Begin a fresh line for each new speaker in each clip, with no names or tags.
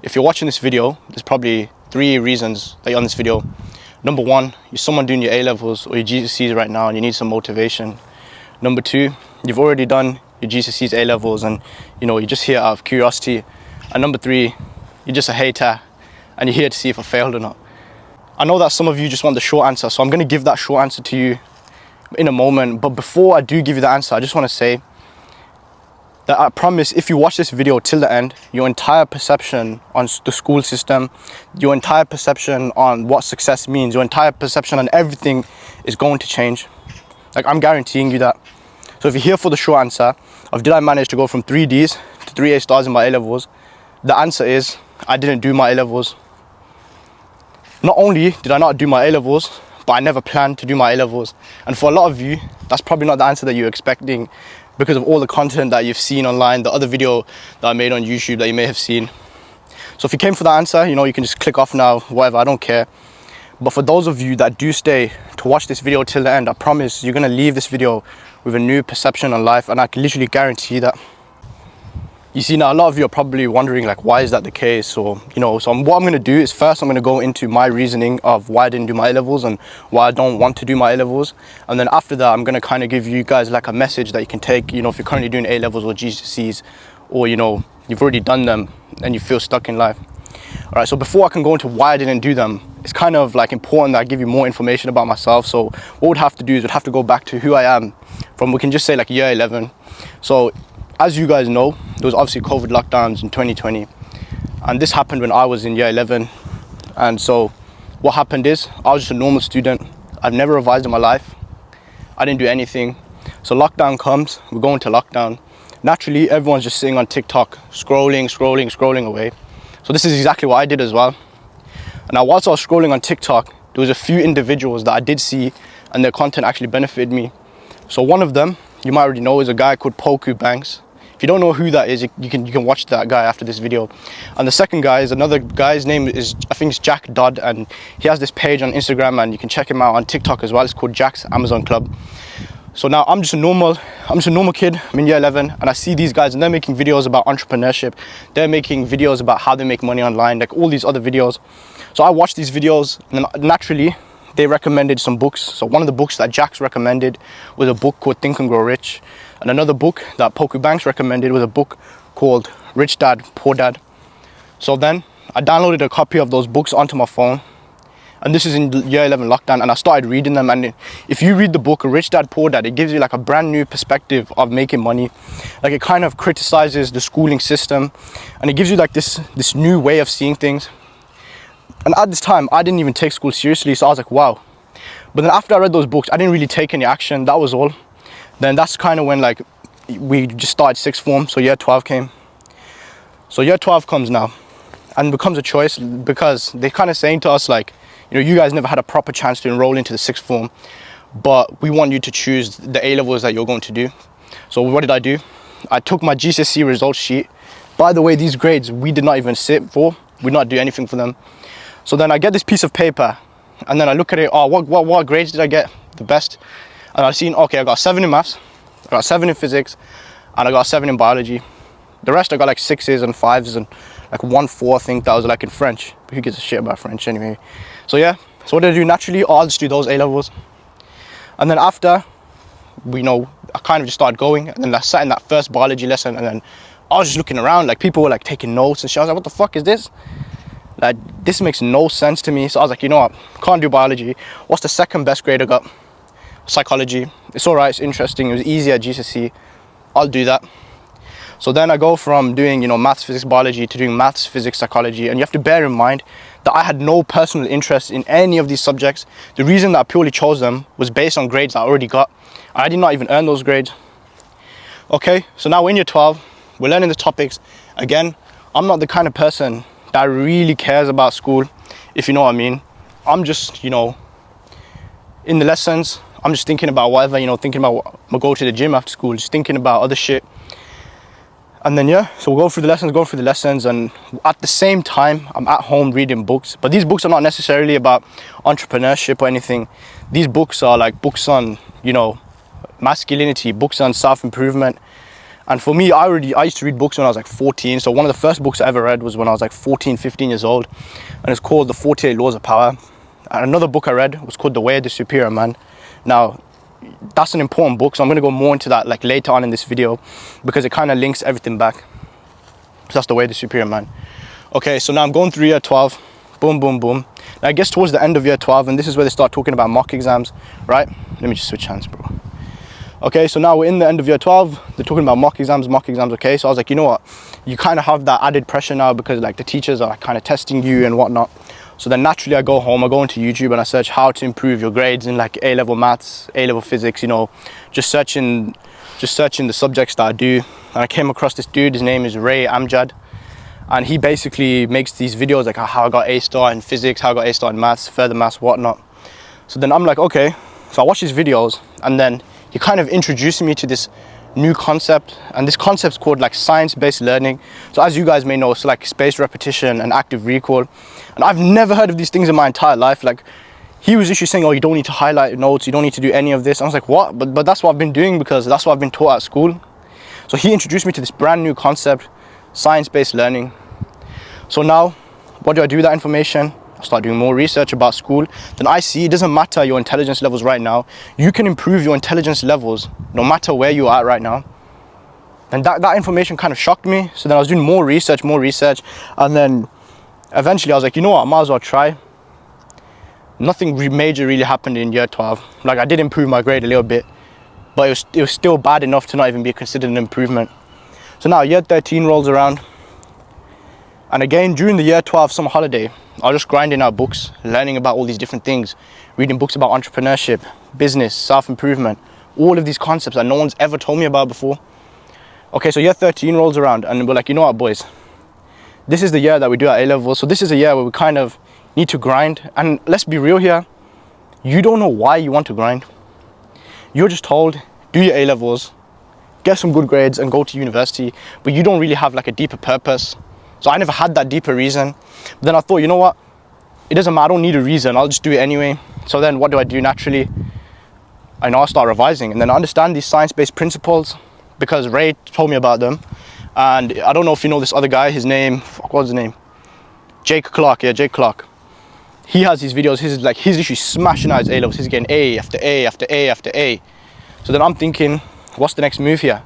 if you're watching this video, there's probably 3 reasons that you're on this video. Number 1, you're someone doing your A-levels or your GCSEs right now and you need some motivation. Number 2, you've already done your GCSEs, A-levels, and you're just here out of curiosity. And number 3, you're just a hater and you're here to see if I failed or not. I know that some of you just want the short answer, so I'm going to give that short answer to you in a moment. But before I do give you the answer, I just want to say that I promise if you watch this video till the end, your entire perception on the school system, your entire perception on what success means, your entire perception on everything is going to change. Like, I'm guaranteeing you that. So if you're here for the short answer of did I manage to go from 3 Ds to 3 A stars in my A-levels, the answer is I didn't do my A-levels. Not only did I not do my A-levels, but I never planned to do my A-levels. And for a lot of you, that's probably not the answer that you're expecting because of all the content that you've seen online, the other video that I made on YouTube that you may have seen. So if you came for that answer, you can just click off now, whatever, I don't care. But for those of you that do stay to watch this video till the end, I promise you're gonna leave this video with a new perception on life, and I can literally guarantee that. You see, now a lot of you are probably wondering, like, why is that the case? Or, so what I'm going to do is first I'm going to go into my reasoning of why I didn't do my A-levels and why I don't want to do my A-levels. And then after that, I'm going to kind of give you guys like a message that you can take, if you're currently doing A-levels or GCSEs, or, you've already done them and you feel stuck in life. All right, so before I can go into why I didn't do them, it's kind of like important that I give you more information about myself. So what we'd have to do is we'd have to go back to who I am from, we can just say like year 11. So as you guys know, there was obviously COVID lockdowns in 2020, and this happened when I was in year 11. And so what happened is I was just a normal student. I've never revised in my life. I didn't do anything. So lockdown comes, we're going to lockdown. Naturally, everyone's just sitting on TikTok, scrolling away. So this is exactly what I did as well. And now whilst I was scrolling on TikTok, there was a few individuals that I did see and their content actually benefited me. So one of them, you might already know, is a guy called Poku Banks. If you don't know who that is, you can watch that guy after this video. And the second guy is another guy. His name is, I think it's Jack Dodd, and he has this page on Instagram, and you can check him out on TikTok as well. It's called Jack's Amazon Club. So now I'm just a normal kid. I'm in year 11, and I see these guys, and they're making videos about entrepreneurship. They're making videos about how they make money online, like all these other videos. So I watched these videos, and then naturally they recommended some books. So one of the books that Jack's recommended was a book called Think and Grow Rich. And another book that Poku Banks recommended was a book called Rich Dad, Poor Dad. So then I downloaded a copy of those books onto my phone. And this is in year 11 lockdown, and I started reading them. And if you read the book Rich Dad, Poor Dad, it gives you like a brand new perspective of making money. Like, it kind of criticizes the schooling system, and it gives you like this new way of seeing things. And at this time, I didn't even take school seriously, so I was like, wow. But then after I read those books, I didn't really take any action. That was all. Then that's kind of when like we just started sixth form, so year 12 came. So year 12 comes now and becomes a choice, because they're kind of saying to us like, you guys never had a proper chance to enroll into the sixth form, but we want you to choose the A-levels that you're going to do. So what did I do? I took my GCSE results sheet. By the way, these grades we did not even sit for. We did not do anything for them. So then I get this piece of paper, and then I look at it. Oh, what grades did I get the best? And I've seen, okay, I got 7 in maths, I got 7 in physics, and I got 7 in biology. The rest I got like 6s and 5s and like 1/4, I think that was like in French. But who gives a shit about French anyway? So yeah, so what did I do? Naturally, I'll just do those A-levels. And then after, I kind of just started going, and then I sat in that first biology lesson, and then I was just looking around, like people were like taking notes and shit. I was like, what the fuck is this? Like, this makes no sense to me. So I was like, you know what, can't do biology. What's the second best grade I got? Psychology. It's all right, it's interesting, it was easy at GCSE, I'll do that. So then I go from doing maths, physics, biology to doing maths, physics, psychology. And you have to bear in mind that I had no personal interest in any of these subjects. The reason that I purely chose them was based on grades I already got, and I did not even earn those grades. Okay, so now we're in year 12, we're learning the topics. Again, I'm not the kind of person that really cares about school, if you know what I mean. I'm just in the lessons, I'm just thinking about whatever, thinking about I'm gonna go to the gym after school, just thinking about other shit. And then yeah, so we'll go through the lessons, and at the same time I'm at home reading books. But these books are not necessarily about entrepreneurship or anything. These books are like books on masculinity, books on self-improvement. And for me, I used to read books when I was like 14. So one of the first books I ever read was when I was like 14, 15 years old. And it's called The 48 Laws of Power. And another book I read was called The Way of the Superior Man. Now, that's an important book. So I'm going to go more into that like later on in this video, because it kind of links everything back. So that's The Way of the Superior Man. Okay, so now I'm going through year 12. Boom, boom, boom. Now I guess towards the end of year 12, and this is where they start talking about mock exams, right? Let me just switch hands, bro. Okay, so now we're in the end of year 12. They're talking about mock exams, okay? So I was like, you know what? You kind of have that added pressure now, because like the teachers are kind of testing you and whatnot. So then naturally I go home, I go into YouTube and I search how to improve your grades in like A-level maths, A-level physics, you know, just searching the subjects that I do. And I came across this dude, his name is Ray Amjad. And he basically makes these videos like how I got A-star in physics, how I got A-star in maths, further maths, whatnot. So then I'm like, okay. So I watch his videos, and then he kind of introduced me to this new concept, and this concept's called like science-based learning. So as you guys may know, it's like spaced repetition and active recall. And I've never heard of these things in my entire life. Like, he was actually saying, oh, you don't need to highlight notes, you don't need to do any of this. I was like, what? But that's what I've been doing, because that's what I've been taught at school. So he introduced me to this brand new concept, science-based learning. So now, what do I do with that information? I start doing more research about school. Then I see it doesn't matter your intelligence levels right now. You can improve your intelligence levels no matter where you are at right now. And that information kind of shocked me. So then I was doing more research. And then eventually I was like, you know what, I might as well try. Nothing major really happened in year 12. Like, I did improve my grade a little bit, but it was still bad enough to not even be considered an improvement. So now year 13 rolls around. And again, during the year 12 summer holiday, I was just grinding out books, learning about all these different things, reading books about entrepreneurship, business, self-improvement, all of these concepts that no one's ever told me about before. Okay, so year 13 rolls around, and we're like, you know what, boys? This is the year that we do our A-levels. So this is a year where we kind of need to grind. And let's be real here. You don't know why you want to grind. You're just told, do your A-levels, get some good grades, and go to university. But you don't really have like a deeper purpose. So I never had that deeper reason. But then I thought, you know what? It doesn't matter, I don't need a reason. I'll just do it anyway. So then what do I do naturally? I start revising. And then I understand these science-based principles because Ray told me about them. And I don't know if you know this other guy, his name, what's his name? Jake Clark, yeah, Jake Clark. He has these videos, he's literally smashing out his A-levels. He's getting A after A after A after A. So then I'm thinking, what's the next move here?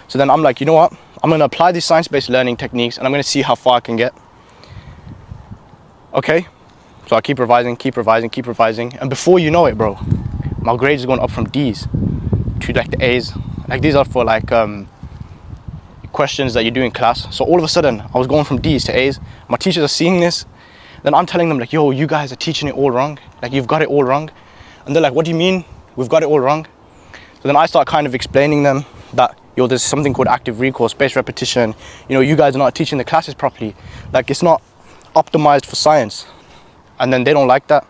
So then I'm like, you know what? I'm going to apply these science-based learning techniques, and I'm going to see how far I can get. Okay, so I keep revising. And before you know it, bro, my grades are going up from D's to like the A's. Like, these are for like questions that you do in class. So all of a sudden, I was going from D's to A's. My teachers are seeing this. Then I'm telling them like, yo, you guys are teaching it all wrong. Like, you've got it all wrong. And they're like, what do you mean we've got it all wrong? So then I start kind of explaining them that, yo, there's something called active recall, spaced repetition. You know, you guys are not teaching the classes properly. Like, it's not optimized for science. And then they don't like that.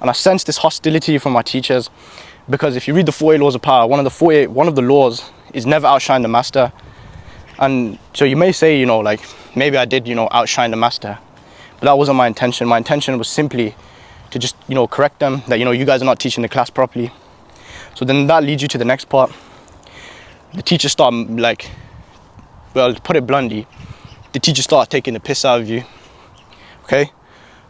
And I sense this hostility from my teachers, because if you read the 48 laws of power, one of the laws is never outshine the master. And so you may say, you know, like, maybe I did, you know, outshine the master, but that wasn't my intention. My intention was simply to just, you know, correct them that, you know, you guys are not teaching the class properly. So then that leads you to the next part. The teachers start like, well, to put it bluntly, the teachers start taking the piss out of you. Okay,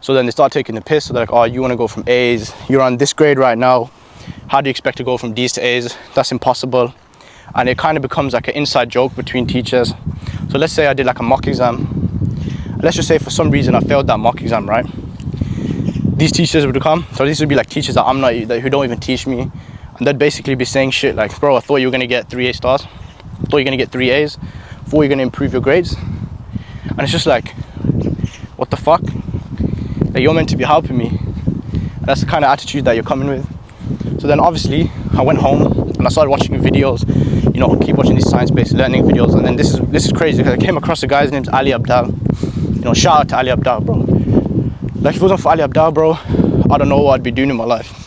so then they start taking the piss. So they're like, oh, you want to go from A's, you're on this grade right now, how do you expect to go from D's to A's? That's impossible. And it kind of becomes like an inside joke between teachers. So let's say I did like a mock exam. Let's just say for some reason I failed that mock exam, right? These teachers would come, so these would be like teachers that who don't even teach me. And they'd basically be saying shit like, bro, I thought you were going to get 3 A stars. I thought you were going to get 3 A's. I thought you were going to improve your grades. And it's just like, what the fuck? Like, you're meant to be helping me. And that's the kind of attitude that you're coming with. So then obviously I went home and I started watching videos, you know, keep watching these science-based learning videos. And then this is crazy, because I came across a guy's name's Ali Abdal. You know, shout out to Ali Abdal, bro. Like, if it wasn't for Ali Abdal, bro, I don't know what I'd be doing in my life.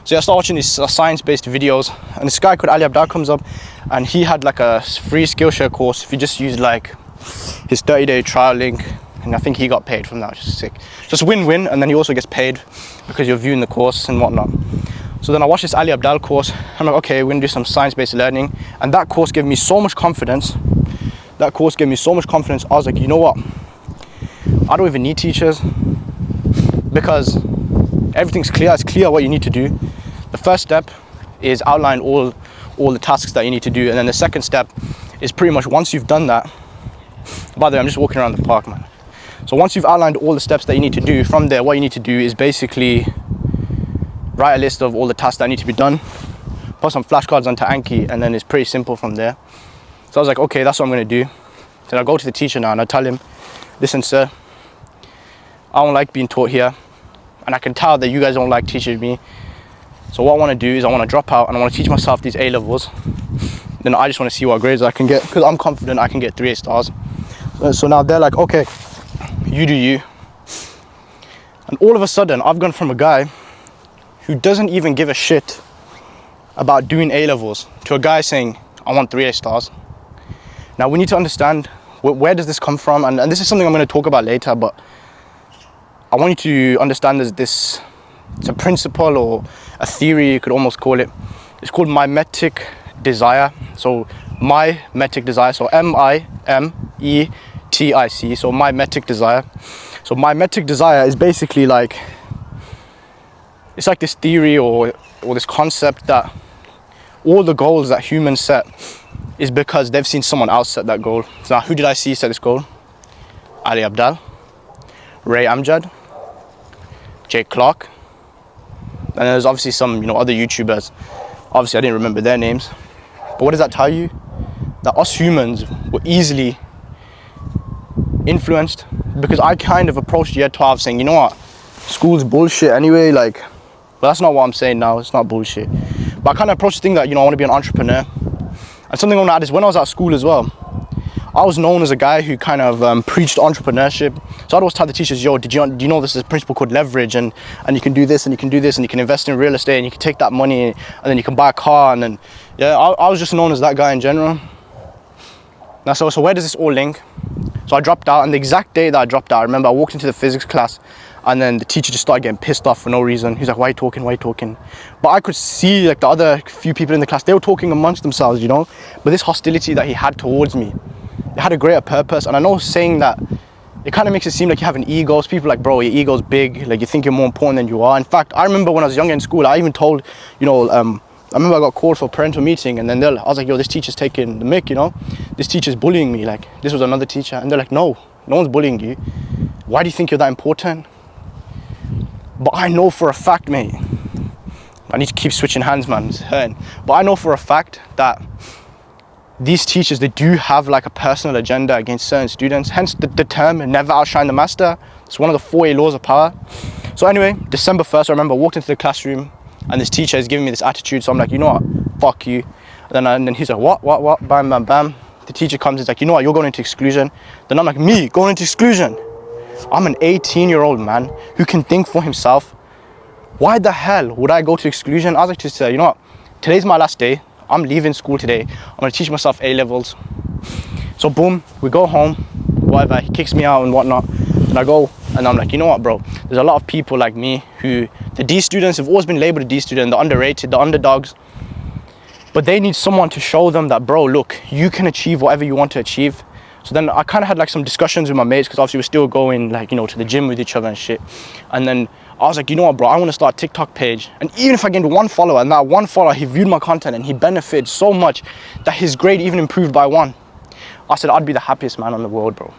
So I started watching these science-based videos, and this guy called Ali Abdal comes up, and he had like a free Skillshare course if you just used like his 30-day trial link, and I think he got paid from that, which is sick. Just win-win, and then he also gets paid because you're viewing the course and whatnot. So then I watched this Ali Abdaal course. I'm like, okay, we're gonna do some science-based learning. And that course gave me so much confidence. I was like, you know what? I don't even need teachers because everything's clear. It's clear what you need to do. The first step is outline all the tasks that you need to do. And then the second step is pretty much once you've done that. By the way, I'm just walking around the park, man. So once you've outlined all the steps that you need to do, from there, what you need to do is basically write a list of all the tasks that need to be done, put some flashcards onto Anki, and then it's pretty simple from there. So I was like, okay, that's what I'm gonna do. Then I go to the teacher now and I tell him, listen, sir, I don't like being taught here, and I can tell that you guys don't like teaching me. So what I wanna do is I wanna drop out and I wanna teach myself these A levels. Then I just wanna see what grades I can get, because I'm confident I can get 3 A stars. So now they're like, okay, you do you. And all of a sudden, I've gone from a guy who doesn't even give a shit about doing A levels to a guy saying, I want 3 A stars. Now we need to understand where does this come from, and this is something I'm going to talk about later, but I want you to understand it's a principle or a theory, you could almost call it. It's called mimetic desire. So mimetic desire, so M-I-M-E-T-I-C, so mimetic desire. So mimetic desire is basically like, it's like this theory or this concept that all the goals that humans set is because they've seen someone else set that goal. So now who did I see set this goal? Ali Abdaal, Ray Amjad, Jake Clark, and there's obviously some other YouTubers. Obviously I didn't remember their names, but what does that tell you? That us humans were easily influenced, because I kind of approached year 12 saying, you know what, school's bullshit anyway, like, but that's not what I'm saying now, it's not bullshit. But I kind of approached the thing that, I want to be an entrepreneur. And something I want to add is when I was at school as well, I was known as a guy who kind of preached entrepreneurship. So I'd always tell the teachers, yo, do you know this is a principle called leverage, and you can do this and you can do this and you can invest in real estate and you can take that money and then you can buy a car, and then, yeah, I was just known as that guy in general. Now, so where does this all link? So I dropped out, and the exact day that I dropped out, I remember I walked into the physics class, and then the teacher just started getting pissed off for no reason. He's like, why are you talking? But I could see like the other few people in the class, they were talking amongst themselves, but this hostility that he had towards me, it had a greater purpose. And I know saying that, it kind of makes it seem like you have an ego. So people are like, bro, your ego's big, like you think you're more important than you are. In fact, I remember when I was younger in school, I even told, I remember I got called for a parental meeting, and then I was like, yo, this teacher's taking the mic, this teacher's bullying me. Like, this was another teacher, and they're like, no one's bullying you. Why do you think you're that important? But I know for a fact, mate, I need to keep switching hands, man, it's hurting. But I know for a fact that these teachers, they do have like a personal agenda against certain students, hence the term never outshine the master. It's one of the 4 A laws of power. So anyway, December 1st, I remember I walked into the classroom, and this teacher is giving me this attitude, so I'm like, you know what, fuck you. And then he's like, what, bam, bam, bam. The teacher comes, he's like, you know what, you're going into exclusion. Then I'm like, me, going into exclusion? I'm an 18-year-old man who can think for himself. Why the hell would I go to exclusion? I was like to say, you know what, today's my last day. I'm leaving school today. I'm going to teach myself A levels. So boom, we go home, whatever, he kicks me out and whatnot. And I go, and I'm like, you know what, bro, there's a lot of people like me who, the D students have always been labeled a D student, the underrated, the underdogs. But they need someone to show them that, bro, look, you can achieve whatever you want to achieve. So then I kind of had like some discussions with my mates, because obviously we're still going like, to the gym with each other and shit. And then I was like, you know what, bro, I want to start a TikTok page. And even if I gained 1 follower, and that 1 follower, he viewed my content and he benefited so much that his grade even improved by 1. I said, I'd be the happiest man on the world, bro.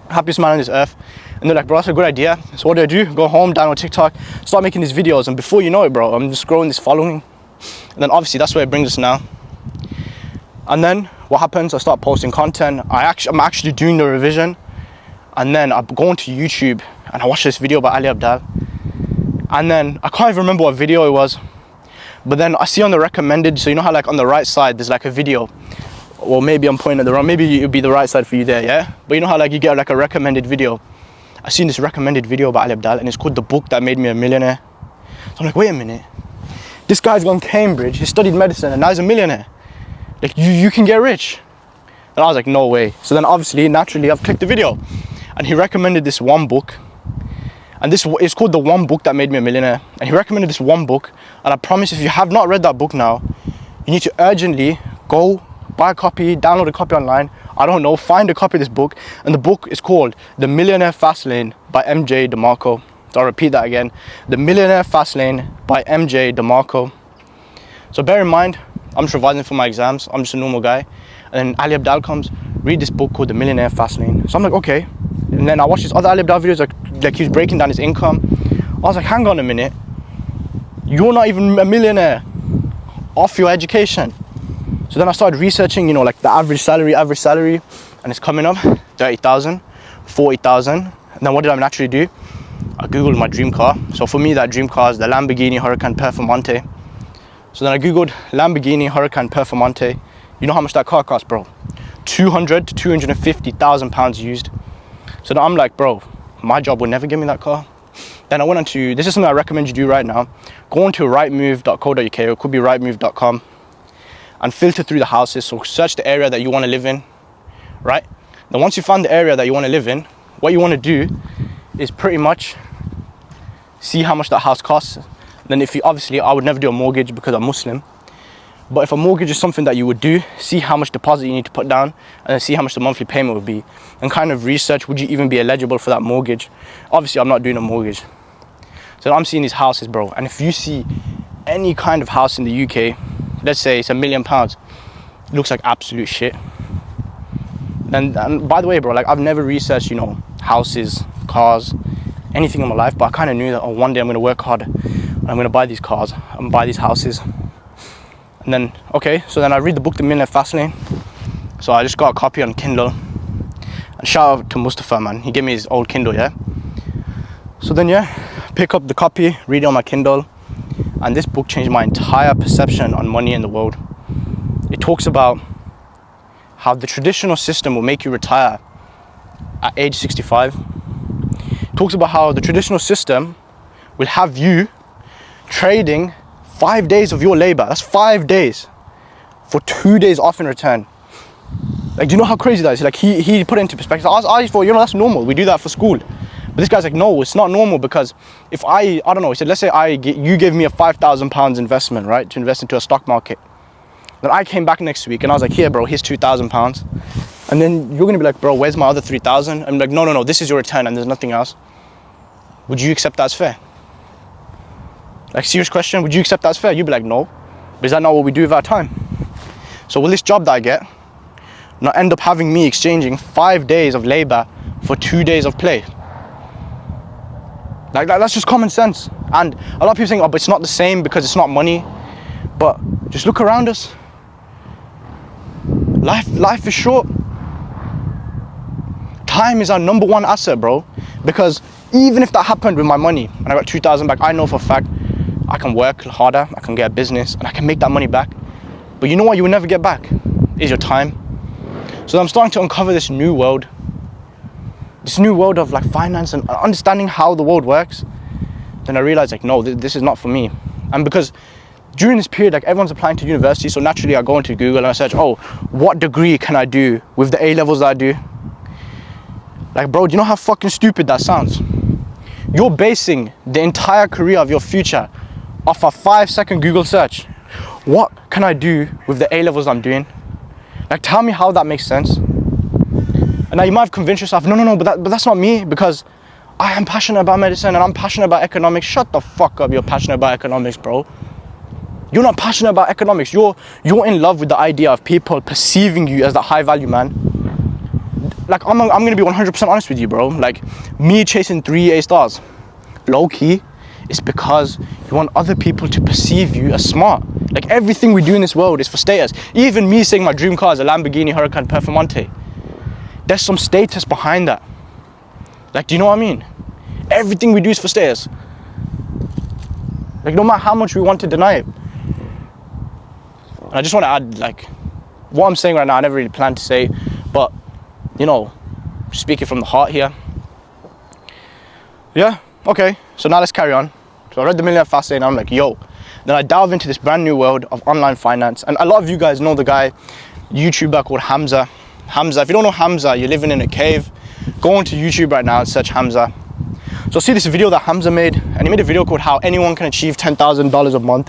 Happiest man on this earth. And they're like, bro, that's a good idea. So what do? Go home, download TikTok, start making these videos. And before you know it, bro, I'm just growing this following. And then obviously that's where it brings us now. And then what happens? I start posting content. I'm actually doing the revision. And then I go onto YouTube and I watch this video by Ali Abdaal. And then I can't even remember what video it was. But then I see on the recommended, so you know how like on the right side there's like a video. Or maybe I'm pointing at the wrong, maybe it'll be the right side for you there, yeah? But you know how like you get like a recommended video. I seen this recommended video by Ali Abdaal, and it's called The Book That Made Me a Millionaire. So I'm like, wait a minute. This guy's gone Cambridge, he studied medicine, and now he's a millionaire. Like, you can get rich. And I was like, no way. So then obviously, naturally, I've clicked the video. And he recommended this one book. And this is called The One Book That Made Me a Millionaire. And he recommended this one book. And I promise, if you have not read that book now, you need to urgently go buy a copy, download a copy online. I don't know, find a copy of this book. And the book is called The Millionaire Fastlane by MJ DeMarco. So I'll repeat that again. The Millionaire Fastlane by MJ DeMarco. So bear in mind, I'm just revising for my exams. I'm just a normal guy. And then Ali Abdaal comes, read this book called The Millionaire Fastlane. So I'm like, okay. And then I watched his other Ali Abdaal videos, like he was breaking down his income. I was like, hang on a minute. You're not even a millionaire off your education. So then I started researching, you know, like the average salary, and it's coming up 30,000, 40,000. And then what did I naturally do? I Googled my dream car. So for me, that dream car is the Lamborghini Huracan Performante. So then I Googled Lamborghini Huracan Performante. You know how much that car costs, bro? 200 to 250,000 pounds used. So then I'm like, bro, my job will never give me that car. Then I went on to, this is something I recommend you do right now. Go on to rightmove.co.uk, or it could be rightmove.com, and filter through the houses. So search the area that you want to live in, right? Then once you find the area that you want to live in, what you want to do is pretty much see how much that house costs. Then if you, obviously, I would never do a mortgage because I'm Muslim. But if a mortgage is something that you would do, see how much deposit you need to put down, and then see how much the monthly payment would be, and kind of research, would you even be eligible for that mortgage? Obviously, I'm not doing a mortgage. So I'm seeing these houses, bro. And if you see any kind of house in the UK, let's say it's £1 million, it looks like absolute shit. And by the way, bro, like I've never researched, you know, houses, cars, anything in my life, but I kind of knew that, oh, one day I'm going to work hard, and I'm going to buy these cars, and buy these houses. And then, okay, so then I read the book, The Millionaire Fastlane. So I just got a copy on Kindle. And shout out to Mustafa, man. He gave me his old Kindle, yeah? So then, yeah, pick up the copy, read it on my Kindle. And this book changed my entire perception on money in the world. It talks about how the traditional system will make you retire at age 65. It talks about how the traditional system will have you trading 5 days of your labor. That's 5 days for 2 days off in return. Like, do you know how crazy that is? Like, he put it into perspective. I thought, you know, that's normal. We do that for school. But this guy's like, no, it's not normal, because if I don't know, he said, let's say you gave me a £5,000 investment, right, to invest into a stock market. Then I came back next week and I was like, here, bro, here's £2,000. And then you're gonna be like, bro, where's my other 3,000? I'm like, no, this is your return and there's nothing else. Would you accept that as fair? Like, serious question, would you accept that as fair? You'd be like, no. But is that not what we do with our time? So will this job that I get not end up having me exchanging 5 days of labor for 2 days of play? Like, that's just common sense. And a lot of people think, oh, but it's not the same because it's not money. But just look around us. Life is short. Time is our number one asset, bro. Because even if that happened with my money and I got 2,000 back, I know for a fact I can work harder, I can get a business, and I can make that money back. But you know what you will never get back? Is your time. So I'm starting to uncover this new world of like finance and understanding how the world works. Then I realized, like, no, this is not for me. And because during this period, like, everyone's applying to university, so naturally I go into Google and I search, oh, what degree can I do with the A levels that I do? Like, bro, do you know how fucking stupid that sounds? You're basing the entire career of your future off a 5-second Google search. What can I do with the A levels I'm doing? Like, tell me how that makes sense. And now you might have convinced yourself, no, but that's not me, because I am passionate about medicine and I'm passionate about economics. Shut the fuck up, you're passionate about economics, bro. You're not passionate about economics. You're in love with the idea of people perceiving you as the high value man. Like, I'm gonna be 100% honest with you, bro. Like, me chasing 3 A stars, low key, it's because you want other people to perceive you as smart. Like, everything we do in this world is for status. Even me saying my dream car is a Lamborghini Huracan Performante, there's some status behind that. Like, do you know what I mean? Everything we do is for status. Like, no matter how much we want to deny it. And I just want to add, like, what I'm saying right now, I never really planned to say, but, you know, speaking from the heart here. Yeah, okay, so now let's carry on. So I read The Millionaire Fastlane and I'm like, yo. Then I delve into this brand new world of online finance. And a lot of you guys know the guy, YouTuber called Hamza. Hamza, if you don't know Hamza, you're living in a cave. Go onto YouTube right now and search Hamza. So see this video that Hamza made, and he made a video called how anyone can achieve $10,000 a month.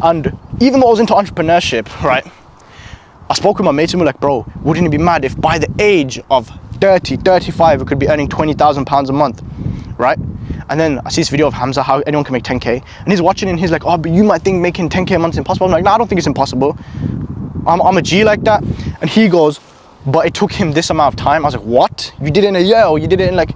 And even though I was into entrepreneurship, right, I spoke with my mates and we were like, bro, wouldn't it be mad if by the age of 30, 35, we could be earning £20,000 a month, right? And then I see this video of Hamza, how anyone can make 10K. And he's watching it and he's like, oh, but you might think making 10K a month is impossible. I'm like, no, I don't think it's impossible. I'm a G like that. And he goes, but it took him this amount of time. I was like, what? You did it in a year, or you did it in like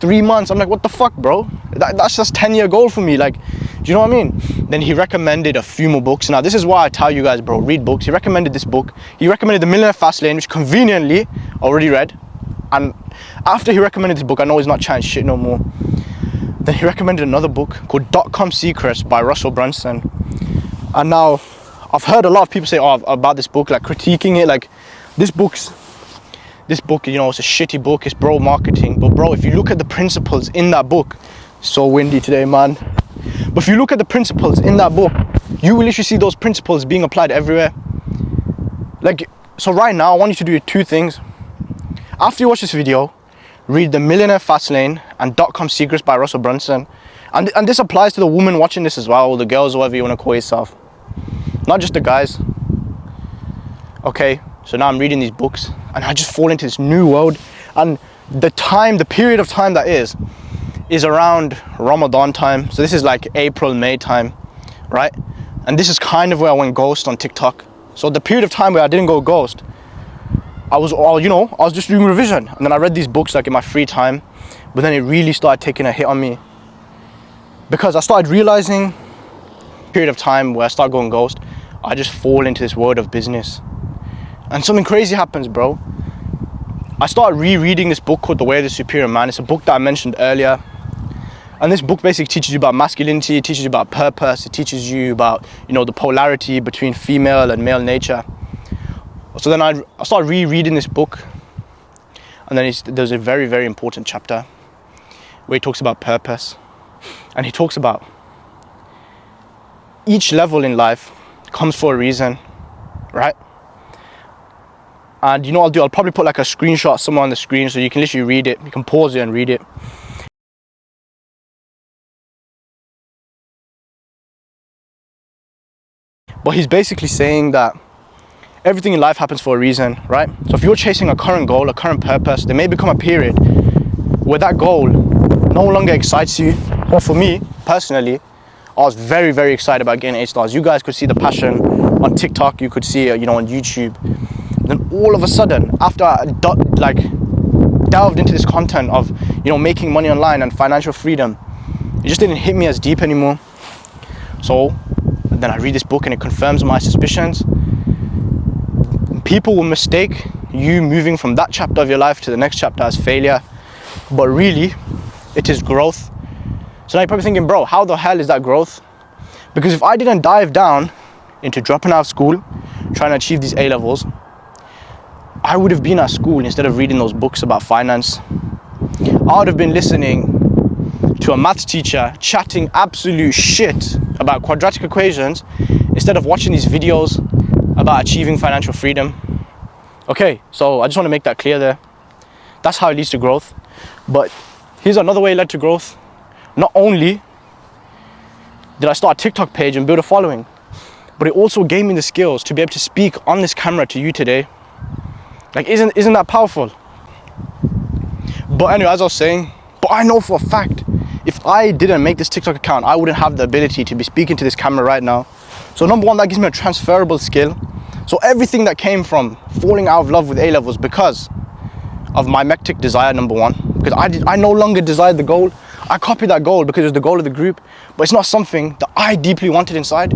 3 months? I'm like, what the fuck, bro? That's just 10-year goal for me. Like, do you know what I mean? Then he recommended a few more books. Now, this is why I tell you guys, bro, read books. He recommended this book. He recommended The Millionaire Fast Lane, which conveniently I already read. And after he recommended this book, I know he's not chatting shit no more. Then he recommended another book called .com Secrets by Russell Brunson. And now I've heard a lot of people say about this book, like critiquing it, like this book, you know, it's a shitty book, it's bro marketing. But bro, if you look at the principles in that book, so windy today, man. But if you look at the principles in that book, you will literally see those principles being applied everywhere. Like, so right now, I want you to do 2 things. After you watch this video, read The Millionaire Fast Lane and .com Secrets by Russell Brunson. And this applies to the women watching this as well, or the girls, or whatever you want to call yourself. Not just the guys. Okay, so now I'm reading these books and I just fall into this new world. And the period of time that is around Ramadan time. So this is like April, May time, right? And this is kind of where I went ghost on TikTok. So the period of time where I didn't go ghost, I was just doing revision. And then I read these books like in my free time, but then it really started taking a hit on me. Because I started realizing, period of time where I start going ghost, I just fall into this world of business. And something crazy happens, bro. I started rereading this book called The Way of the Superior Man. It's a book that I mentioned earlier. And this book basically teaches you about masculinity, it teaches you about purpose, it teaches you about, you know, the polarity between female and male nature. So then I started rereading this book, and then there's a very, very important chapter where he talks about purpose. And he talks about each level in life comes for a reason, right? And you know what I'll do? I'll probably put like a screenshot somewhere on the screen so you can literally read it. You can pause it and read it. But he's basically saying that everything in life happens for a reason, right? So if you're chasing a current goal, a current purpose, there may become a period where that goal no longer excites you. Well, for me, personally, I was very, very excited about getting 8 stars. You guys could see the passion on TikTok, you could see it, you know, on YouTube. Then all of a sudden, after I delved into this content of, you know, making money online and financial freedom, it just didn't hit me as deep anymore. So then I read this book and it confirms my suspicions. People will mistake you moving from that chapter of your life to the next chapter as failure, but really it is growth. So now you're probably thinking, bro, how the hell is that growth? Because if I didn't dive down into dropping out of school, trying to achieve these A levels, I would have been at school instead of reading those books about finance. I would have been listening to a maths teacher chatting absolute shit about quadratic equations instead of watching these videos about achieving financial freedom. Okay, so I just want to make that clear there. That's how it leads to growth. But here's another way it led to growth. Not only did I start a TikTok page and build a following, but it also gave me the skills to be able to speak on this camera to you today. Like, isn't that powerful? But anyway, as I was saying, but I know for a fact, if I didn't make this TikTok account, I wouldn't have the ability to be speaking to this camera right now. So number one, that gives me a transferable skill. So everything that came from falling out of love with A levels because of my mimetic desire, number one, because I no longer desired the goal. I copied that goal because it was the goal of the group, but it's not something that I deeply wanted inside.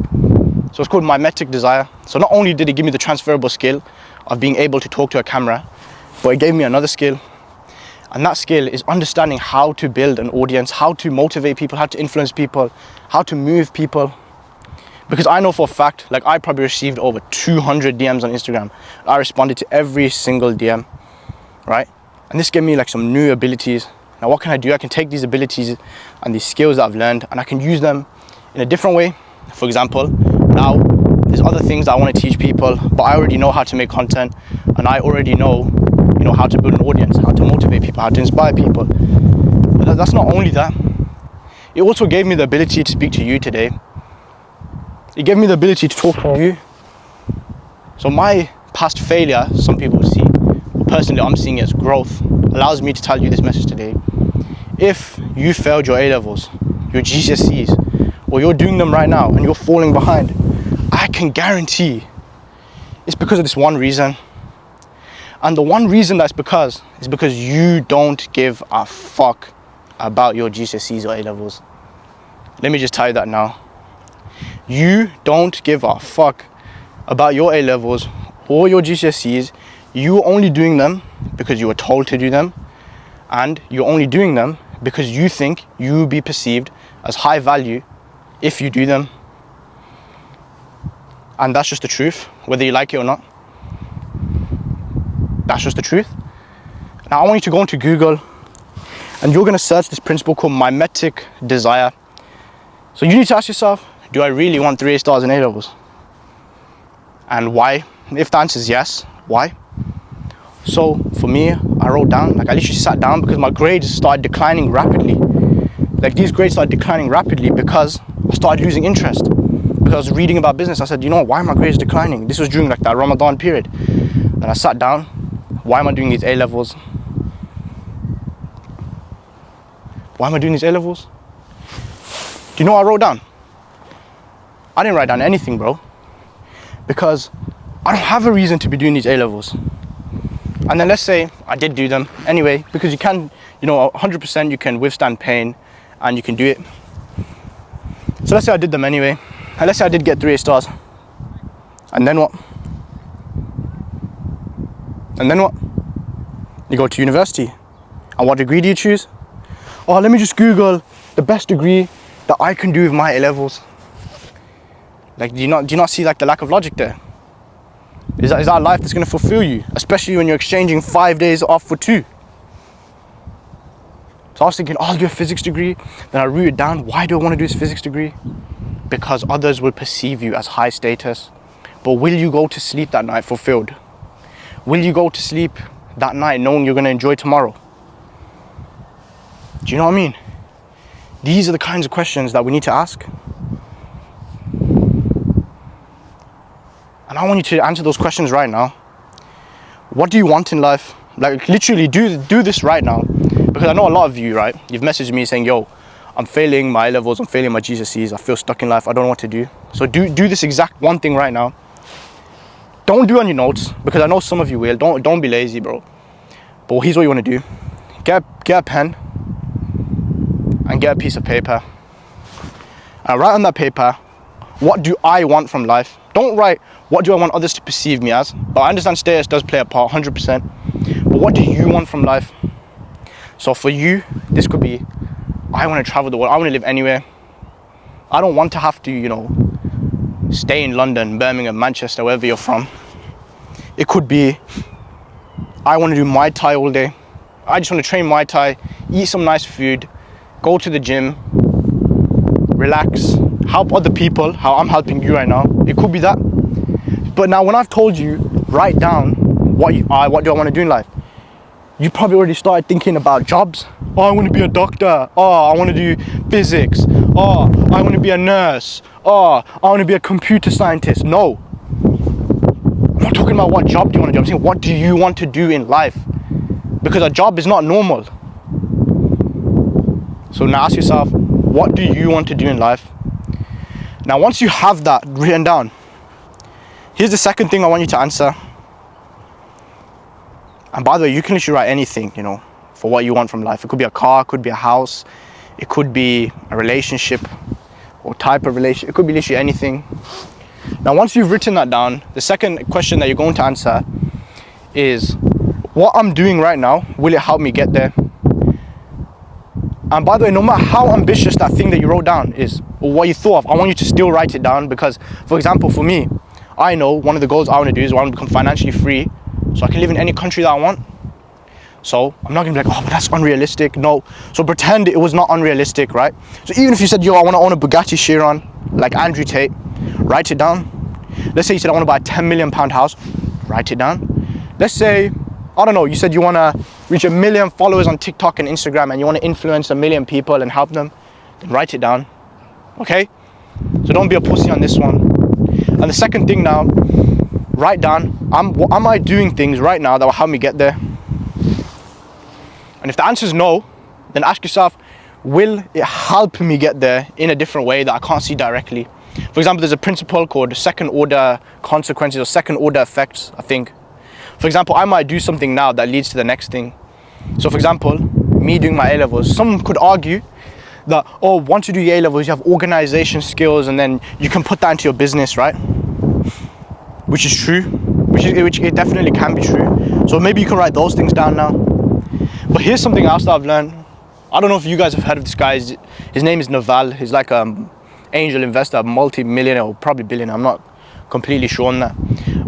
So it's called mimetic desire. So not only did it give me the transferable skill of being able to talk to a camera, but it gave me another skill. And that skill is understanding how to build an audience, how to motivate people, how to influence people, how to move people. Because I know for a fact, like, I probably received over 200 DMs on Instagram. I responded to every single DM, right? And this gave me like some new abilities. Now what can I do? I can take these abilities and these skills that I've learned and I can use them in a different way. For example, now there's other things that I want to teach people, but I already know how to make content and I already know, you know, how to build an audience, how to motivate people, how to inspire people. But that's not only that. It also gave me the ability to speak to you today. It gave me the ability to talk to you. So my past failure, some people see, personally I'm seeing it as growth, allows me to tell you this message today. If you failed your A-levels, your GCSEs, or you're doing them right now and you're falling behind, I can guarantee it's because of this one reason. And the one reason that's because is because you don't give a fuck about your GCSEs or A-levels. Let me just tell you that now. You don't give a fuck about your A-levels or your GCSEs. You're only doing them because you were told to do them, and you're only doing them because you think you will be perceived as high value if you do them. And that's just the truth, whether you like it or not. That's just the truth. Now I want you to go into Google and you're going to search this principle called mimetic desire. So you need to ask yourself, do I really want 3 A-stars in A-levels? And why? If the answer is yes, why? So for me, I wrote down, I literally sat down because my grades started declining rapidly. These grades started declining rapidly because I started losing interest. Because I was reading about business, I said, why are my grades declining? This was during that Ramadan period. Then I sat down, why am I doing these A-levels? Why am I doing these A-levels? Do you know what I wrote down? I didn't write down anything, bro. Because I don't have a reason to be doing these A-levels. And then let's say I did do them anyway, because you can, 100% you can withstand pain and you can do it. So let's say I did them anyway. And let's say I did get 3 A-stars. And then what? And then what? You go to university. And what degree do you choose? Oh, let me just Google the best degree that I can do with my A-levels. Do you not see the lack of logic there? Is that a life that's going to fulfill you? Especially when you're exchanging 5 days off for 2. So I was thinking, I'll do a physics degree. Then I wrote it down. Why do I want to do this physics degree? Because others will perceive you as high status. But will you go to sleep that night fulfilled? Will you go to sleep that night knowing you're going to enjoy tomorrow? Do you know what I mean? These are the kinds of questions that we need to ask. And I want you to answer those questions right now. What do you want in life? Literally do this right now. Because I know a lot of you, right? You've messaged me saying, yo, I'm failing my A-levels, I'm failing my GCSEs, I feel stuck in life, I don't know what to do. So do this exact one thing right now. Don't do on your notes, because I know some of you will. Don't be lazy, bro. But here's what you want to do. Get a pen and get a piece of paper. And write on that paper, what do I want from life? Don't write, what do I want others to perceive me as? But I understand status does play a part, 100%. But what do you want from life? So for you, this could be, I want to travel the world. I want to live anywhere. I don't want to have to, stay in London, Birmingham, Manchester, wherever you're from. It could be, I want to do Muay Thai all day. I just want to train Muay Thai, eat some nice food, go to the gym, relax, help other people, how I'm helping you right now. It could be that. But now when I've told you, write down what do I want to do in life, you probably already started thinking about jobs. Oh, I want to be a doctor. Oh, I want to do physics. Oh, I want to be a nurse. Oh, I want to be a computer scientist. No. I'm not talking about what job do you want to do. I'm saying, what do you want to do in life? Because a job is not normal. So now ask yourself, what do you want to do in life? Now, once you have that written down, here's the second thing I want you to answer. And by the way, you can literally write anything, for what you want from life. It could be a car, it could be a house, it could be a relationship or type of relationship. It could be literally anything. Now, once you've written that down, the second question that you're going to answer is, what I'm doing right now, will it help me get there? And by the way, no matter how ambitious that thing that you wrote down is, or what you thought of, I want you to still write it down. Because, for example, for me, I know one of the goals I want to do is I want to become financially free so I can live in any country that I want. So I'm not going to be like, oh, but that's unrealistic. No. So pretend it was not unrealistic, right? So even if you said, yo, I want to own a Bugatti Chiron, like Andrew Tate, write it down. Let's say you said, I want to buy a £10 million house, write it down. Let's say I don't know, you said you want to reach 1 million followers on TikTok and Instagram and you want to influence 1 million people and help them, then write it down, okay? So don't be a pussy on this one. And the second thing now, write down, am I doing things right now that will help me get there? And if the answer is no, then ask yourself, will it help me get there in a different way that I can't see directly? For example, there's a principle called second order consequences or second order effects, I think. For example, I might do something now that leads to the next thing. So for example, me doing my A-levels, some could argue that, oh, once you do your A-levels, you have organization skills and then you can put that into your business, right? Which is true, which it definitely can be true. So maybe you can write those things down now. But here's something else that I've learned. I don't know if you guys have heard of this guy. His name is Naval. He's like an angel investor, multi-millionaire or probably billionaire. I'm not completely sure on that.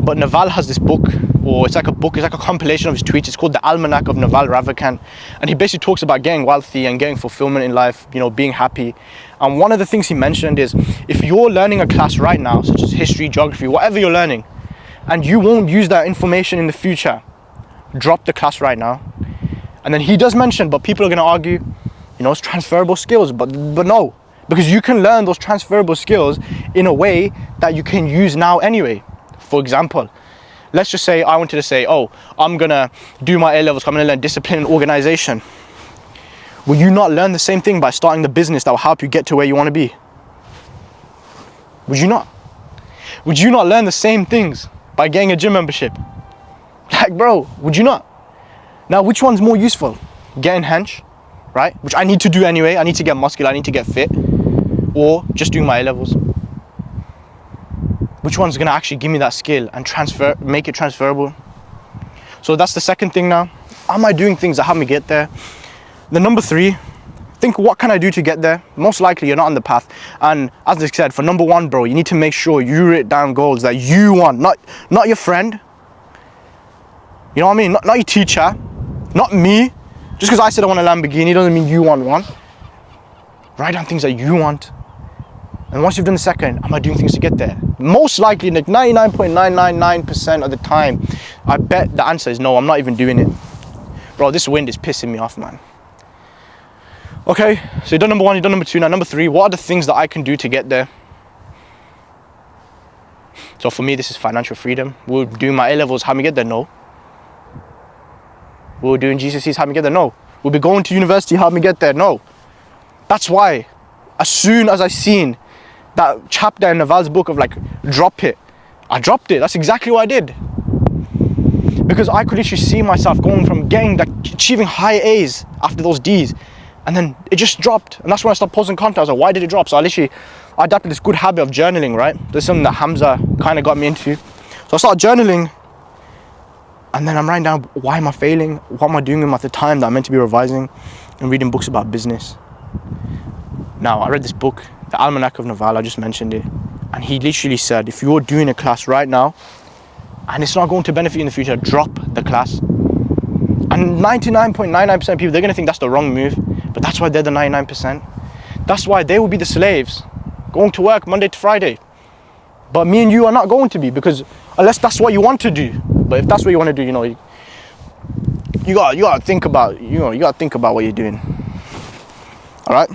But Naval has this book, or it's like a compilation of his tweets. It's called the Almanac of Naval Ravikant. And he basically talks about getting wealthy and getting fulfillment in life, you know, being happy. And one of the things he mentioned is, if you're learning a class right now, such as history, geography, whatever you're learning, and you won't use that information in the future, drop the class right now. And then he does mention, but people are going to argue, you know, it's transferable skills, but no, because you can learn those transferable skills in a way that you can use now anyway. For example, let's just say I wanted to say, oh, I'm going to do my A-levels, I'm going to learn discipline and organization. Will you not learn the same thing by starting the business that will help you get to where you want to be? Would you not? Would you not learn the same things by getting a gym membership? Like, bro, would you not? Now, which one's more useful? Getting hench, right? Which I need to do anyway. I need to get muscular, I need to get fit. Or just doing my A-levels. Which one's gonna actually give me that skill and make it transferable? So that's the second thing now. Am I doing things that help me get there? The number 3, think, what can I do to get there? Most likely you're not on the path. And as I said, for number 1, bro, you need to make sure you write down goals that you want, not your friend. You know what I mean? Not your teacher, not me. Just because I said I want a Lamborghini doesn't mean you want one. Write down things that you want. And once you've done the second, am I doing things to get there? Most likely, like 99.999% of the time, I bet the answer is no, I'm not even doing it. Bro, this wind is pissing me off, man. Okay, so you've done number 1, you've done number 2, now number 3, what are the things that I can do to get there? So for me, this is financial freedom. Will doing my A-levels help me get there? No. Will doing GCSEs help me get there? No. Will be going to university help me get there? No. That's why, as soon as I seen that chapter in Naval's book of like, drop it, I dropped it. That's exactly what I did. Because I could literally see myself going from achieving high A's after those D's, and then it just dropped. And that's when I started posting content. I was like, why did it drop? So I adapted this good habit of journaling, right? There's something that Hamza kind of got me into. So I started journaling, and then I'm writing down, why am I failing? What am I doing at the time that I'm meant to be revising and reading books about business? Now, I read this book, the Almanac of Naval, I just mentioned it. And he literally said, if you're doing a class right now, and it's not going to benefit you in the future, drop the class. And 99.99% of people, they're going to think that's the wrong move. But that's why they're the 99%. That's why they will be the slaves, going to work Monday to Friday. But me and you are not going to be, because unless that's what you want to do. But if that's what you want to do, you know, you gotta think about, what you're doing. All right.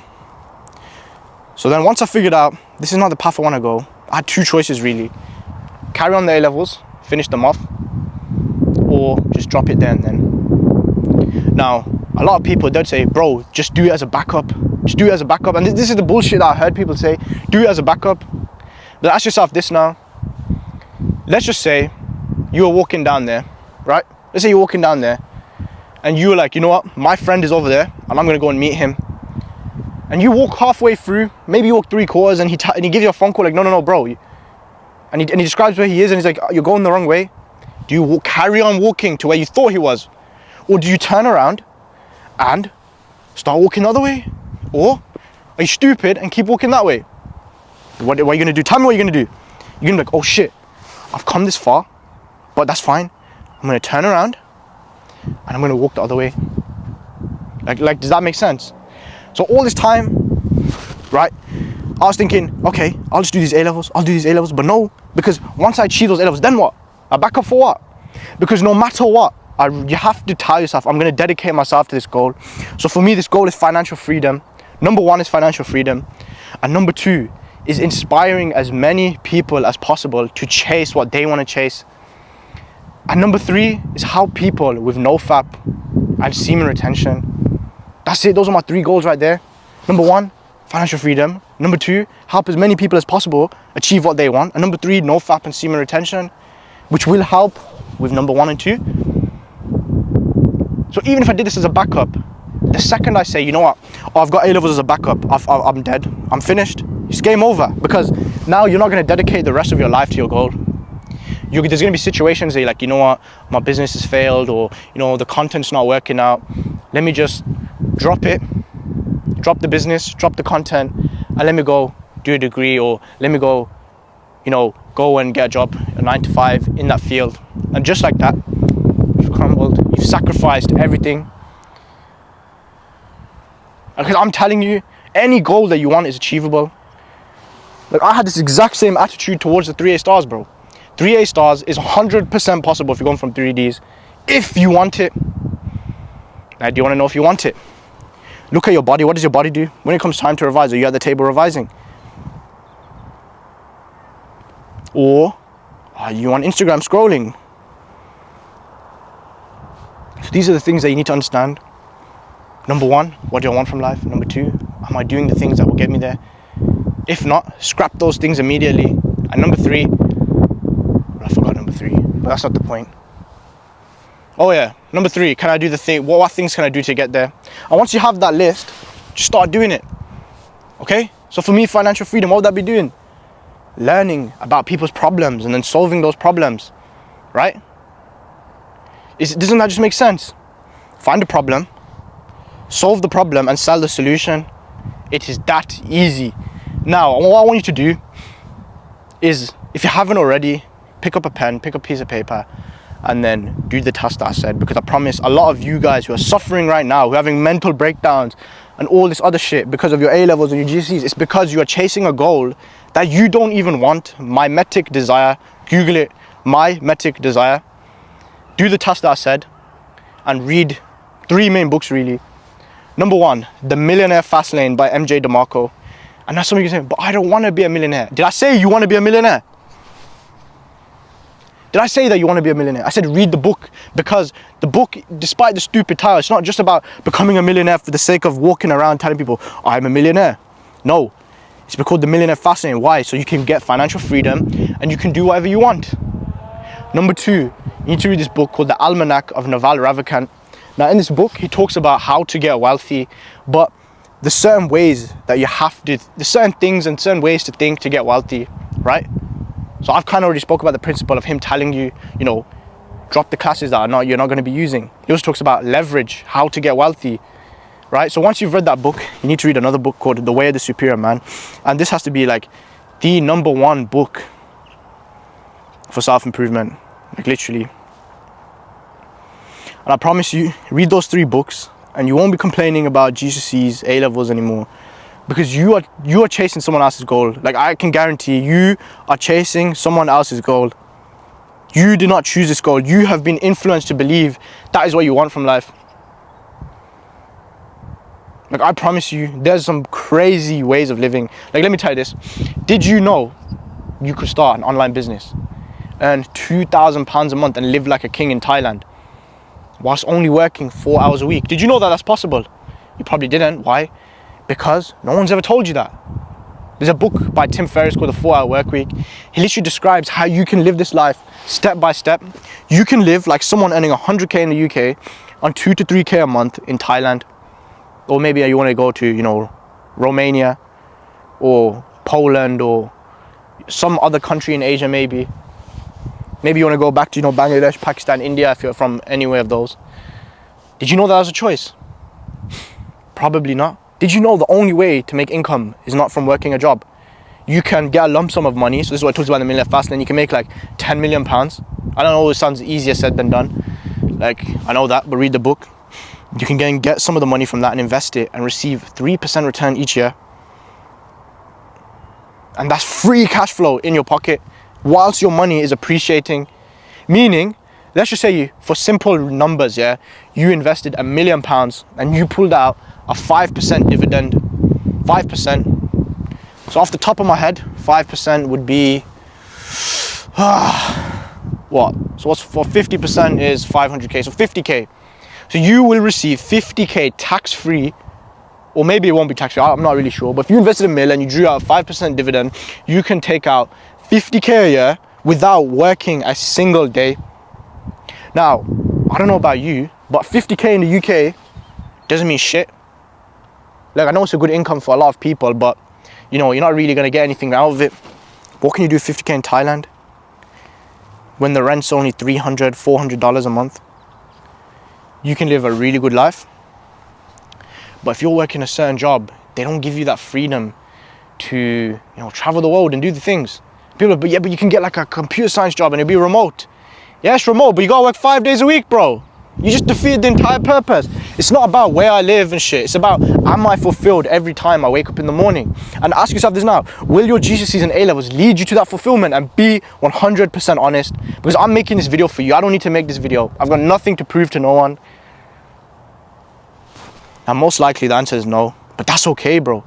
So then once I figured out this is not the path I want to go, I had 2 choices really: carry on the A-levels, finish them off, or just drop it there and then. Now, a lot of people, they'd say, bro, just do it as a backup. Just do it as a backup. And this is the bullshit that I heard people say, do it as a backup. But ask yourself this now. Let's just say you were walking down there, right? Let's say you're walking down there and you were like, you know what? My friend is over there and I'm going to go and meet him. And you walk halfway through, maybe you walk 3/4 and he gives you a phone call like, no, bro. And he describes where he is and he's like, you're going the wrong way. Do you carry on walking to where you thought he was? Or do you turn around and start walking the other way? Or are you stupid and keep walking that way? What are you going to do? Tell me what you're going to do. You're going to be like, oh shit, I've come this far, but that's fine. I'm going to turn around and I'm going to walk the other way. Like, does that make sense? So all this time, right, I was thinking, okay, I'll just do these A-levels, but no, because once I achieve those A-levels, then what? I back up for what? Because no matter what, You have to tell yourself, I'm going to dedicate myself to this goal. So for me, this goal is financial freedom. Number 1 is financial freedom. And number 2 is inspiring as many people as possible to chase what they want to chase. And number 3 is help people with no fap and semen retention. That's it. Those are my 3 goals right there. Number 1, financial freedom. Number 2, help as many people as possible achieve what they want. And number 3, no fap and semen retention, which will help with number 1 and 2. So even if I did this as a backup, the second I say, you know what, oh, I've got A-levels as a backup, I'm dead, I'm finished, it's game over. Because now you're not going to dedicate the rest of your life to your goal. There's going to be situations where you're like, you know what, my business has failed, or, you know, the content's not working out. Let me just drop it, drop the business, drop the content, and let me go do a degree, or let me go, you know, go and get a job, a 9 to 5 in that field. And just like that, you've crumbled, you've sacrificed everything. Because I'm telling you, any goal that you want is achievable. Like, I had this exact same attitude towards the 3A stars, bro. 3A stars is 100% possible if you're going from 3Ds, if you want it. Now, do you want to know if you want it? Look at your body. What does your body do? When it comes time to revise, are you at the table revising? Or are you on Instagram scrolling? So these are the things that you need to understand. Number 1, what do I want from life? Number 2, am I doing the things that will get me there? If not, scrap those things immediately. And number 3, I forgot number 3, but that's not the point. Oh yeah, number 3, can I do the thing? What things can I do to get there? And once you have that list, just start doing it. Okay? So for me, financial freedom, what would that be doing? Learning about people's problems and then solving those problems, right? Doesn't that just make sense? Find a problem, solve the problem, and sell the solution. It is that easy. Now, what I want you to do is, if you haven't already, pick up a pen, pick up a piece of paper, and then do the task that I said. Because I promise, a lot of you guys who are suffering right now, who are having mental breakdowns and all this other shit because of your A-levels and your GCSEs, it's because you are chasing a goal that you don't even want. Mimetic desire. Google it. Mimetic desire. Do the task that I said and read 3 main books, really. Number 1, The Millionaire Fast Lane by MJ DeMarco. And now some of you say, but I don't want to be a millionaire. Did I say you want to be a millionaire? Did I say that you want to be a millionaire? I said read the book, because the book, despite the stupid title, it's not just about becoming a millionaire for the sake of walking around telling people, I'm a millionaire. No, it's called The Millionaire Fast Lane. Why? So you can get financial freedom and you can do whatever you want. Number 2, you need to read this book called The Almanac of Naval Ravikant. Now in this book, he talks about how to get wealthy, but there's certain ways that you have to, there's certain things and certain ways to think to get wealthy, right? So I've kind of already spoke about the principle of him telling you, you know, drop the classes that you're not going to be using. He also talks about leverage, how to get wealthy, right? So once you've read that book, you need to read another book called The Way of the Superior Man. And this has to be like the number 1 book for self-improvement, like literally. And I promise you, read those 3 books and you won't be complaining about GCSEs, A-levels anymore. Because you are chasing someone else's goal. Like, I can guarantee you are chasing someone else's goal. You did not choose this goal. You have been influenced to believe that is what you want from life. Like, I promise you, there's some crazy ways of living. Like, let me tell you this. Did you know you could start an online business, earn £2,000 a month and live like a king in Thailand whilst only working 4 hours a week? Did you know that that's possible? You probably didn't. Why? Because no one's ever told you that. There's a book by Tim Ferriss called The 4-Hour Workweek. He literally describes how you can live this life step by step. You can live like someone earning 100k in the UK on 2 to 3k a month in Thailand. Or maybe you want to go to, you know, Romania or Poland or some other country in Asia maybe. Maybe you want to go back to, you know, Bangladesh, Pakistan, India if you're from anywhere of those. Did you know that was a choice? Probably not. Did you know the only way to make income is not from working a job? You can get a lump sum of money. So this is what I talked about in the Millionaire Fast Lane. You can make like £10 million. I don't know, it sounds easier said than done. Like, I know that, but read the book. You can get some of the money from that and invest it and receive 3% return each year. And that's free cash flow in your pocket whilst your money is appreciating. Meaning let's just say you, for simple numbers, yeah, you invested £1 million and you pulled out a 5% dividend, 5%. So off the top of my head, 5% would be, what? So what's for 50% is 500K, so 50K. So you will receive 50K tax-free, or maybe it won't be tax-free, I'm not really sure. But if you invested $1 million, you drew out a 5% dividend, you can take out 50K a year without working a single day. Now, I don't know about you, but 50K in the UK doesn't mean shit. Like, I know it's a good income for a lot of people, but you know, you're not really gonna get anything out of it. What can you do with 50K in Thailand when the rent's only $300, $400 a month? You can live a really good life. But if you're working a certain job, they don't give you that freedom to, you know, travel the world and do the things. People are, but yeah, but you can get like a computer science job and it'll be remote. Yeah, it's remote, but you gotta work 5 days a week, bro. You just defeated the entire purpose. It's not about where I live and shit. It's about, am I fulfilled every time I wake up in the morning? And ask yourself this now. Will your GCSEs and A-levels lead you to that fulfillment? And be 100% honest. Because I'm making this video for you. I don't need to make this video. I've got nothing to prove to no one. And most likely the answer is no. But that's okay, bro.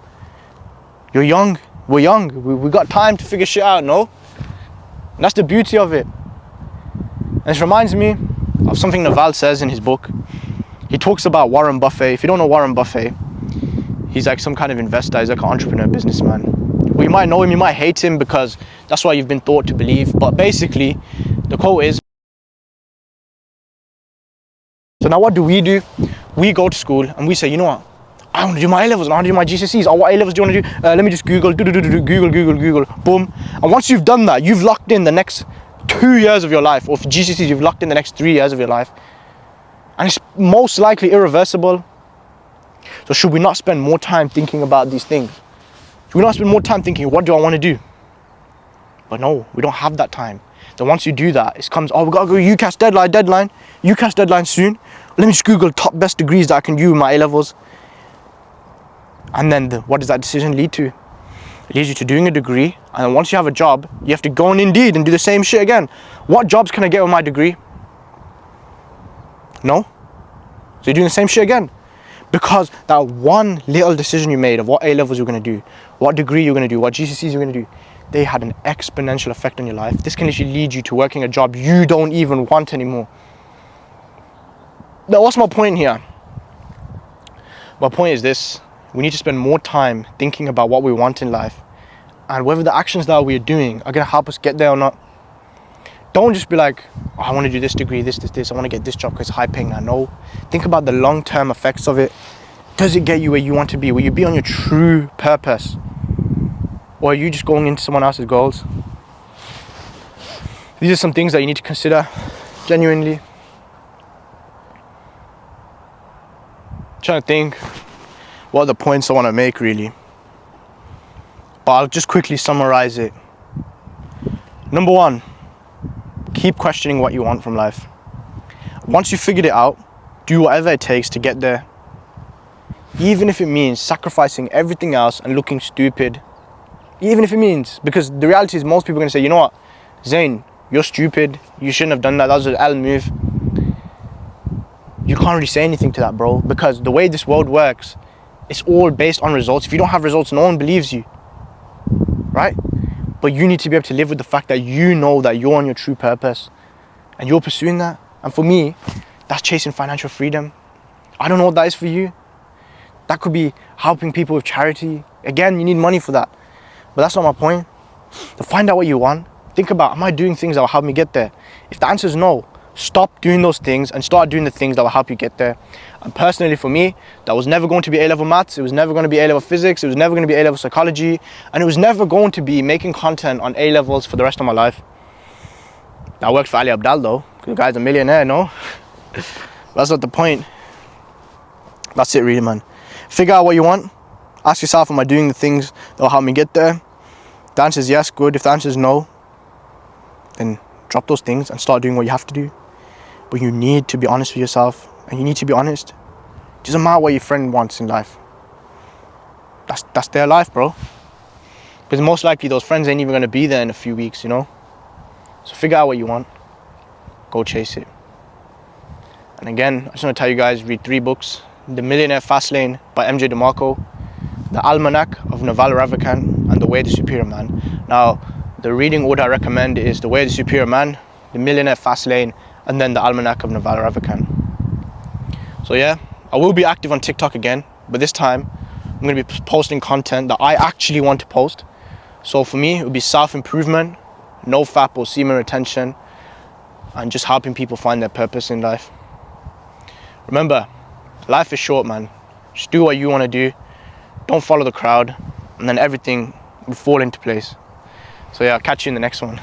You're young. We're young. We got time to figure shit out, no? And that's the beauty of it. And this reminds me of something Naval says in his book. He talks about Warren Buffett. If you don't know Warren Buffett, he's like some kind of investor. He's like an entrepreneur, businessman. Well, you might know him, you might hate him because that's what you've been taught to believe. But basically, the quote is, so now what do? We go to school and we say, you know what? I want to do my A-levels and I want to do my GCSEs. Oh, what A-levels do you want to do? Let me just Google, Google, boom. And once you've done that, you've locked in the next 2 years of your life, or for GCSEs, you've locked in the next 3 years of your life. And it's most likely irreversible. So should we not spend more time thinking about these things? Should we not spend more time thinking, what do I want to do? But no, we don't have that time. So once you do that, it comes, oh, we got to go UCAS deadline. UCAS deadline soon. Let me just Google top best degrees that I can do with my A-levels. And then what does that decision lead to? It leads you to doing a degree, and then once you have a job, you have to go on Indeed and do the same shit again. What jobs can I get with my degree? No. So you're doing the same shit again. Because that one little decision you made of what A-levels you're going to do, what degree you're going to do, what GCSEs you're going to do, they had an exponential effect on your life. This can literally lead you to working a job you don't even want anymore. Now, what's my point here? My point is this. We need to spend more time thinking about what we want in life and whether the actions that we're doing are going to help us get there or not. Don't just be like, oh, I want to do this degree, this. I want to get this job because it's high paying now. No. Think about the long-term effects of it. Does it get you where you want to be? Will you be on your true purpose? Or are you just going into someone else's goals? These are some things that you need to consider genuinely. I'm trying to think what are the points I want to make really. But I'll just quickly summarize it. Number one, keep questioning what you want from life. Once you've figured it out, do whatever it takes to get there. Even if it means sacrificing everything else and looking stupid. Even if it means, because the reality is most people are going to say, you know what, Zain, you're stupid. You shouldn't have done that. That was an L move. You can't really say anything to that, bro, because the way this world works, it's all based on results. If you don't have results, no one believes you, right? But you need to be able to live with the fact that you know that you're on your true purpose and you're pursuing that. And for me, that's chasing financial freedom. I don't know what that is for you. That could be helping people with charity. Again, you need money for that. But that's not my point. To find out what you want, think about, am I doing things that will help me get there? If the answer is no, stop doing those things and start doing the things that will help you get there. And personally for me, that was never going to be A-level maths, it was never going to be A-level physics, it was never going to be A-level psychology, and it was never going to be making content on A-levels for the rest of my life. That worked for Ali Abdal though, because the guy's a millionaire, no? That's not the point. That's it really, man. Figure out what you want. Ask yourself, am I doing the things that will help me get there? If the answer is yes, good. If the answer is no, then drop those things and start doing what you have to do. But you need to be honest with yourself, and you need to be honest. It doesn't matter what your friend wants in life. That's their life, bro. Because most likely those friends ain't even going to be there in a few weeks, you know? So figure out what you want. go chase it. And again, I just want to tell you guys, read 3 books: The Millionaire Fastlane by MJ DeMarco, The Almanac of Naval Ravikant, and The Way of the Superior Man. Now, the reading order I recommend is The Way of the Superior Man, The Millionaire Fastlane, and then The Almanac of Naval Ravikant. So yeah, I will be active on TikTok again, but this time I'm going to be posting content that I actually want to post. So for me, it would be self-improvement, no fap or semen retention, and just helping people find their purpose in life. Remember, life is short, man. Just do what you want to do. Don't follow the crowd, and then everything will fall into place. So yeah, I'll catch you in the next one.